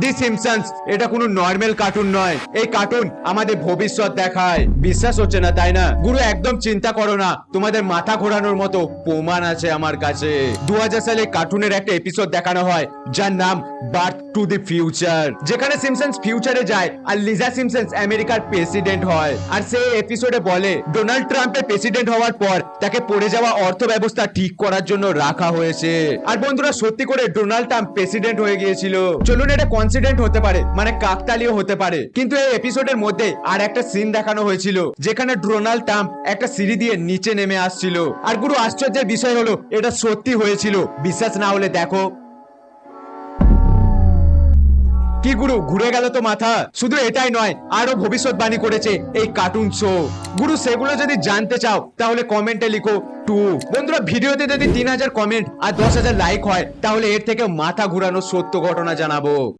দি Simpson's এটা কোনো normal cartoon নয়। এই কার্টুন আমাদের ভবিষ্যৎ দেখায়। বিশ্বাস হচ্ছে না তাই না গুরু? একদম চিন্তা করো না, তোমাদের মাথা ঘোরানোর মতো প্রমাণ আছে আমার কাছে। 2000 সালে কার্টুনের একটা এপিসোড দেখানো হয় যার নাম বার্থ টু দি ফিউচার, যেখানে সিম্পসনস ফিউচারে যায় আর লিজা সিম্পসনস আমেরিকার প্রেসিডেন্ট হয়। আর সেই এপিসোডে বলে ডোনাল্ড ট্রাম্পের প্রেসিডেন্ট হওয়ার পর তাকে পড়ে যাওয়া অর্থ ব্যবস্থা ঠিক করার জন্য রাখা হয়েছে। আর বন্ধুরা, সত্যি করে ডোনাল্ড ট্রাম্প প্রেসিডেন্ট হয়ে গিয়েছিল। চলুন, এটা কনসিডেন্ট হতে পারে, মানে কাকতালীয় হতে পারে, কিন্তু এই এপিসোডের মধ্যে আর একটা সিন দেখানো হয়েছিল যেখানে ডোনাল্ড ট্রাম্প একটা সিঁড়ি দিয়ে নিচে নেমে আসছিল। আর গুরু, আশ্চর্যের বিষয় হলো এটা সত্যি হয়েছিল। বিশ্বাস না হলে দেখো। কি গুরু, ঘুরে গেল তো মাথা? শুধু এটাই নয়, আরো ভবিষ্যৎবাণী করেছে এই কার্টুন শো। গুরু, সেগুলো যদি জানতে চাও তাহলে কমেন্টে লিখো 2। বন্ধুরা, ভিডিওতে যদি 3000 কমেন্ট আর 10,000 লাইক হয় তাহলে এর থেকে মাথা ঘুরানো সত্য ঘটনা জানাবো।